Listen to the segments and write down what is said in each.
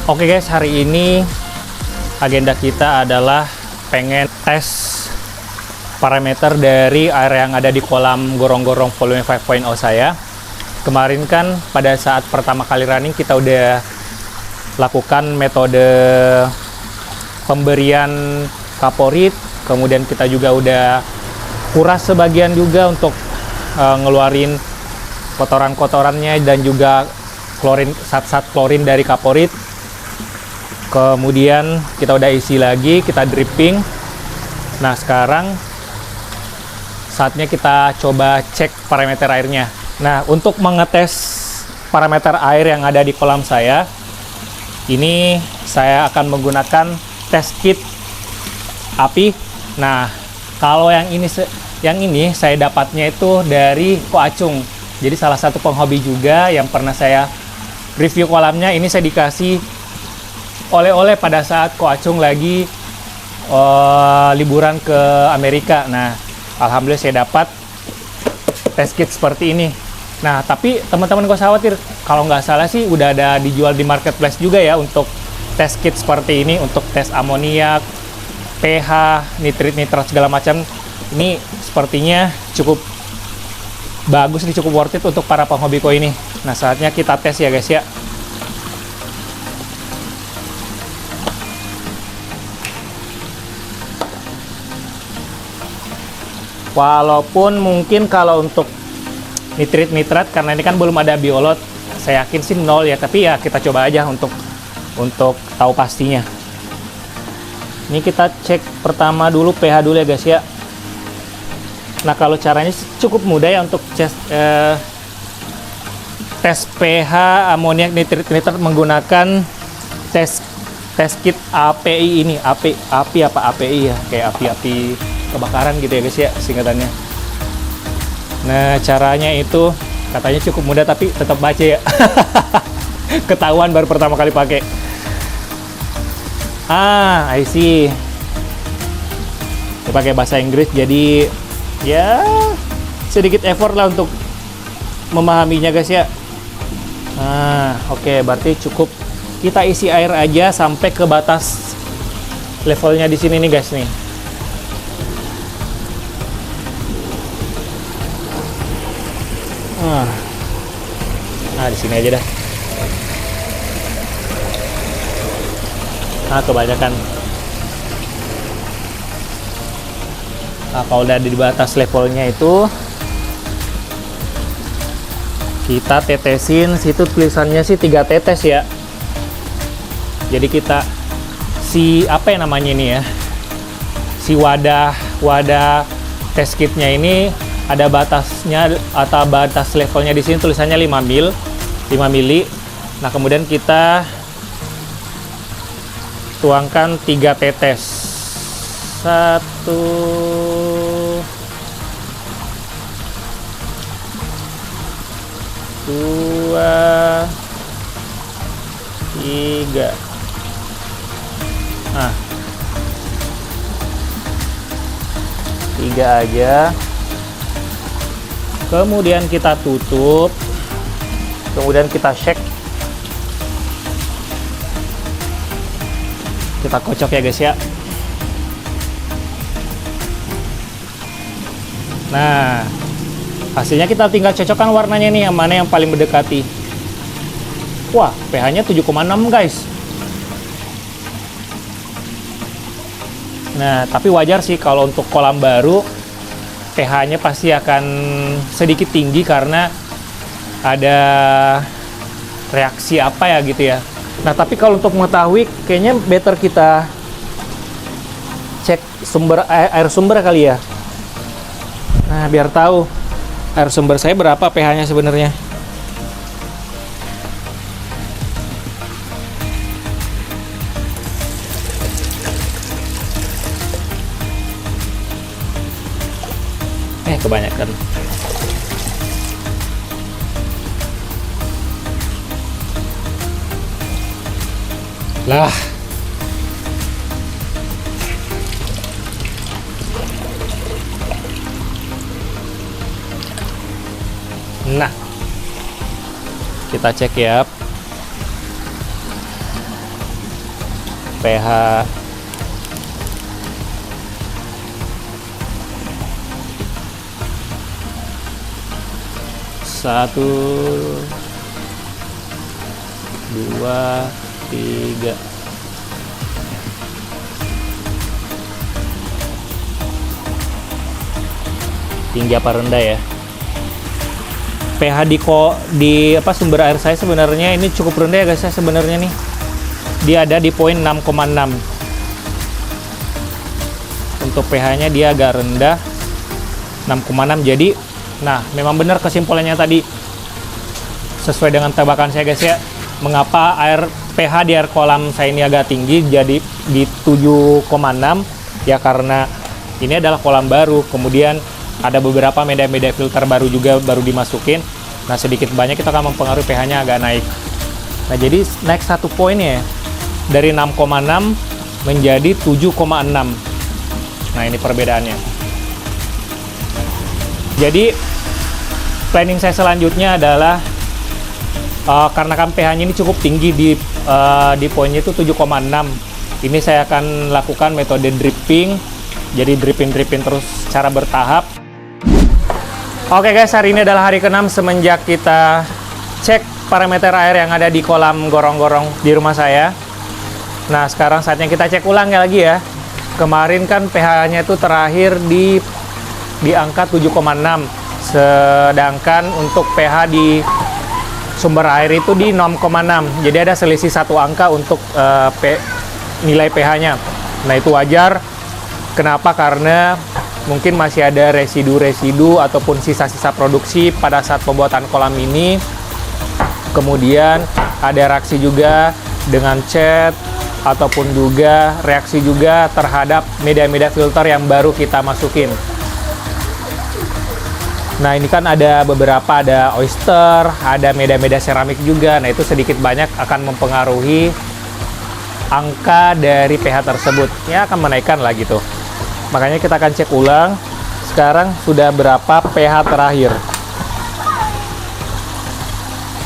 Oke guys, hari ini agenda kita adalah pengen tes parameter dari air yang ada di kolam gorong-gorong volume 5.0 saya. Kemarin kan pada saat pertama kali running kita udah lakukan metode pemberian kaporit, kemudian kita juga udah kuras sebagian juga untuk ngeluarin kotoran-kotorannya dan juga klorin, zat-zat klorin dari kaporit. Kemudian kita udah isi lagi, kita dripping. Nah sekarang saatnya kita coba cek parameter airnya. Nah untuk mengetes parameter air yang ada di kolam saya, ini saya akan menggunakan test kit api. Nah kalau yang ini saya dapatnya itu dari Ko Acung. Jadi salah satu penghobi juga yang pernah saya review kolamnya. Ini saya dikasih oleh-oleh pada saat Ko Acung lagi liburan ke Amerika. Nah, alhamdulillah saya dapat test kit seperti ini. Nah, tapi teman-teman gak usah khawatir, kalau nggak salah sih udah ada dijual di marketplace juga ya untuk test kit seperti ini, untuk tes amoniak, pH, nitrit segala macam. Ini sepertinya cukup bagus nih, cukup worth it untuk para penghobi koi ini. Nah, saatnya kita tes ya guys ya. Walaupun mungkin kalau untuk nitrat karena ini kan belum ada biolot, saya yakin sih 0 ya, tapi ya kita coba aja untuk tahu pastinya. Ini kita cek pertama dulu pH dulu ya guys ya. Nah kalau caranya cukup mudah ya untuk tes pH amoniak nitrit menggunakan tes kit API ini. API apa API ya, kayak api kebakaran gitu ya guys ya singkatannya. Nah caranya itu katanya cukup mudah tapi tetap baca ya. Ketahuan baru pertama kali pakai. I see. Ini pakai bahasa Inggris jadi ya sedikit effort lah untuk memahaminya guys ya. Oke, berarti cukup kita isi air aja sampai ke batas levelnya di sini nih guys nih. Di sini aja dah. Kebanyakan. Nah, kalau udah di batas levelnya itu, kita tetesin. Situ tulisannya sih 3 tetes ya. Jadi kita apa ya namanya ini ya? Si wadah test kitnya ini ada batasnya atau batas levelnya di sini tulisannya 5 mili. Nah, kemudian kita tuangkan 3 tetes. 1 2 3. Nah, 3 aja. Kemudian kita tutup, kemudian kita shake, kita kocok ya guys ya. Nah hasilnya kita tinggal cocokkan warnanya nih, yang mana yang paling mendekati. Wah, pH nya 7,6 guys. Nah tapi wajar sih kalau untuk kolam baru pH-nya pasti akan sedikit tinggi karena ada reaksi apa ya gitu ya. Nah tapi kalau untuk mengetahui kayaknya better kita cek air sumber kali ya. Nah biar tahu air sumber saya berapa pH-nya sebenarnya. Kebanyakan. Lah. Nah, kita cek ya. pH. Satu, dua, tiga. Tinggi apa rendah ya? pH di sumber air saya sebenarnya ini cukup rendah ya guys ya sebenarnya nih. Dia ada di poin 6,6. Untuk pH-nya dia agak rendah 6,6. Jadi nah memang benar kesimpulannya tadi sesuai dengan tebakan saya guys ya. Mengapa pH di air kolam saya ini agak tinggi jadi di 7,6 ya, karena ini adalah kolam baru, kemudian ada beberapa media-media filter baru juga baru dimasukin. Nah sedikit banyak itu akan mempengaruhi pH-nya agak naik. Nah jadi naik 1 poin ya, dari 6,6 menjadi 7,6. Nah ini perbedaannya. Jadi planning saya selanjutnya adalah karena kan pH-nya ini cukup tinggi di poinnya itu 7,6. Ini saya akan lakukan metode dripping. Jadi dripping terus secara bertahap. Oke guys, hari ini adalah hari ke-6 semenjak kita cek parameter air yang ada di kolam gorong-gorong di rumah saya. Nah, sekarang saatnya kita cek ulang lagi ya. Kemarin kan pH-nya itu terakhir di angka 7,6. Sedangkan untuk pH di sumber air itu di 6,6. Jadi ada selisih 1 angka untuk nilai pH-nya. Nah, itu wajar. Kenapa? Karena mungkin masih ada residu-residu ataupun sisa-sisa produksi pada saat pembuatan kolam ini. Kemudian ada reaksi juga dengan cat ataupun juga reaksi juga terhadap media-media filter yang baru kita masukin. Nah ini kan ada beberapa, ada oyster, ada media-media seramik juga. Nah itu sedikit banyak akan mempengaruhi angka dari pH tersebut. Ya akan menaikkan lah gitu. Makanya kita akan cek ulang sekarang sudah berapa pH terakhir.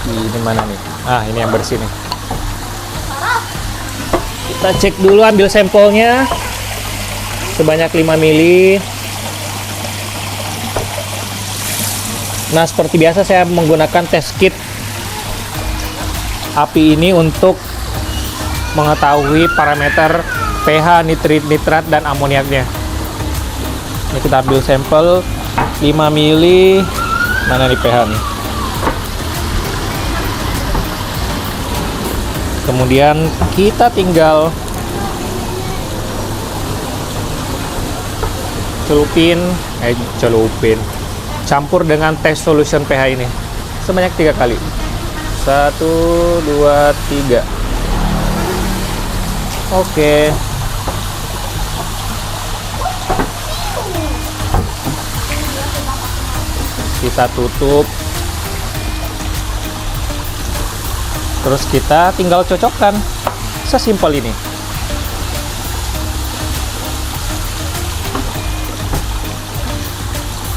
Ini mana nih? Ah, ini yang bersih nih. Kita cek dulu, ambil sampelnya sebanyak 5 mili. Nah, seperti biasa saya menggunakan test kit api ini untuk mengetahui parameter pH, nitrat, dan amoniaknya. Ini kita ambil sampel 5 mili. Mana nih pH nih? Kemudian kita tinggal campur dengan test solution pH ini sebanyak 3 kali. 1, 2, 3. Oke. Kita tutup. Terus kita tinggal cocokkan. Sesimpel ini.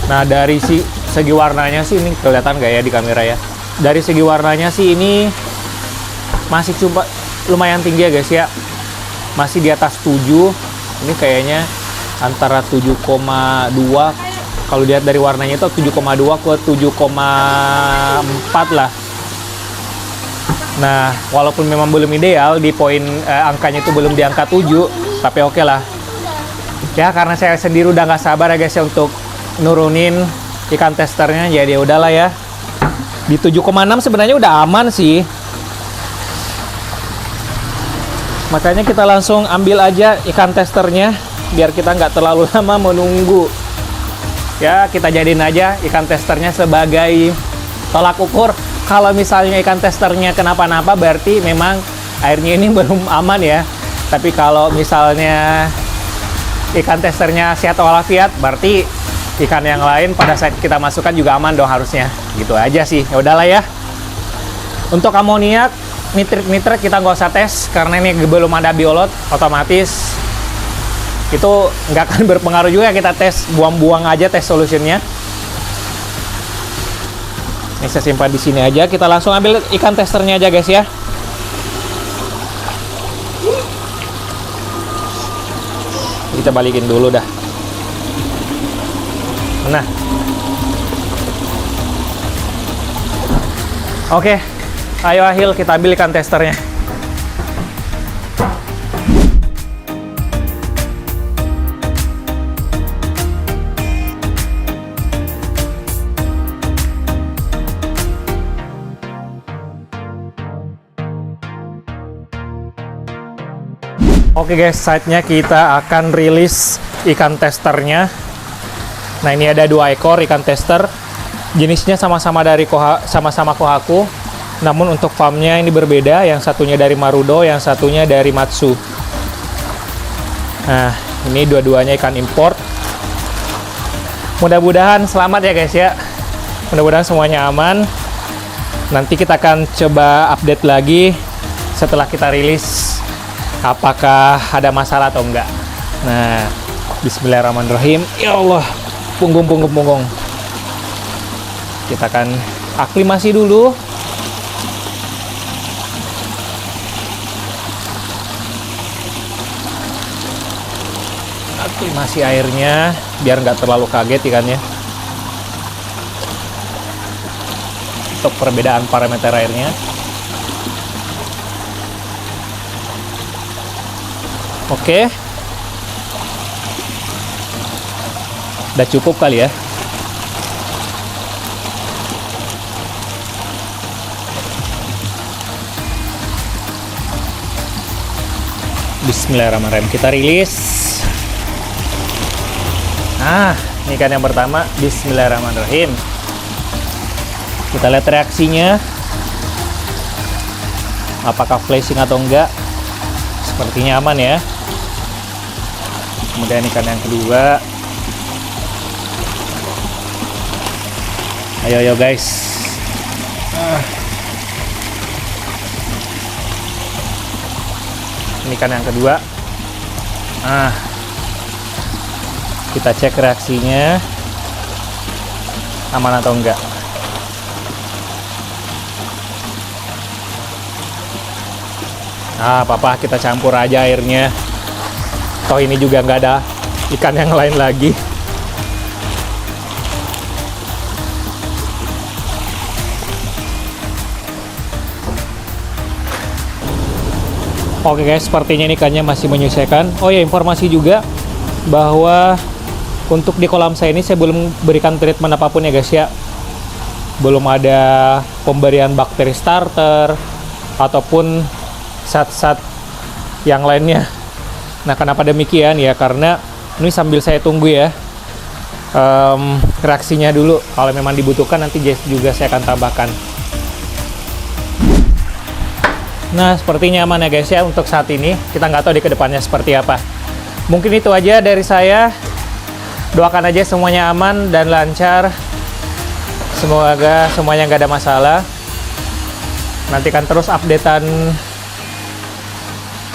Nah, dari segi warnanya sih ini kelihatan nggak ya di kamera ya? Dari segi warnanya sih ini masih coba lumayan tinggi ya guys ya. Masih di atas 7. Ini kayaknya antara 7,2. Kalau lihat dari warnanya itu 7,2 ke 7,4 lah. Nah, walaupun memang belum ideal di poin angkanya itu belum di angka 7, tapi oke lah. Ya, karena saya sendiri udah nggak sabar ya guys ya untuk nurunin ikan testernya, jadi udahlah ya. Di 7,6 sebenarnya udah aman sih. Makanya kita langsung ambil aja ikan testernya biar kita nggak terlalu lama menunggu. Ya, kita jadiin aja ikan testernya sebagai tolak ukur. Kalau misalnya ikan testernya kenapa-napa, berarti memang airnya ini belum aman ya. Tapi kalau misalnya ikan testernya sehat walafiat, berarti ikan yang lain pada saat kita masukkan juga aman dong harusnya. Gitu aja sih. Ya udahlah ya. Untuk amoniak, nitrit kita nggak usah tes karena ini belum ada biolot, otomatis itu nggak akan berpengaruh juga. Kita tes, buang-buang aja tes solutionnya. Ini saya simpan di sini aja. Kita langsung ambil ikan testernya aja guys ya. kita balikin dulu dah. Nah, oke, ayo Ahil, kita ambil ikan testernya. Oke guys, saatnya kita akan rilis ikan testernya. Nah, ini ada 2 ekor ikan tester. Jenisnya sama-sama dari sama-sama Kohaku. Namun untuk farmnya ini berbeda. Yang satunya dari Marudo, yang satunya dari Matsu. Nah, ini dua-duanya ikan import. Mudah-mudahan selamat ya guys ya. Mudah-mudahan semuanya aman. Nanti kita akan coba update lagi setelah kita rilis. Apakah ada masalah atau enggak. Nah, bismillahirrahmanirrahim. Ya Allah, punggung. Kita akan aklimasi dulu. Aklimasi airnya biar nggak terlalu kaget ikannya. Untuk perbedaan parameter airnya. Oke, udah cukup kali ya. Bismillahirrahmanirrahim, kita rilis. Nah, ini ikan yang pertama. Bismillahirrahmanirrahim. Kita lihat reaksinya, apakah flashing atau enggak. Sepertinya aman ya. Kemudian ikan yang kedua. Ayo guys. Ini ikan yang kedua. Kita cek reaksinya aman atau enggak. Apa-apa, kita campur aja airnya. Toh ini juga nggak ada ikan yang lain lagi. Oke guys, sepertinya ini ikannya masih menyesuaikan. Oh ya, informasi juga bahwa untuk di kolam saya ini saya belum berikan treatment apapun ya guys ya. Belum ada pemberian bakteri starter ataupun zat-zat yang lainnya. Nah, kenapa demikian ya? Karena ini sambil saya tunggu ya reaksinya dulu. Kalau memang dibutuhkan nanti juga saya akan tambahkan. Nah, sepertinya aman ya guys ya untuk saat ini. Kita nggak tahu di kedepannya seperti apa. Mungkin itu aja dari saya. Doakan aja semuanya aman dan lancar. Semoga semuanya nggak ada masalah. Nantikan terus updatean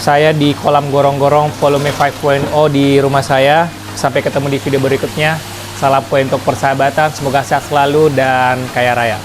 saya di kolam gorong-gorong volume 5.0 di rumah saya. Sampai ketemu di video berikutnya. Salam poin untuk persahabatan. Semoga sehat selalu dan kaya raya.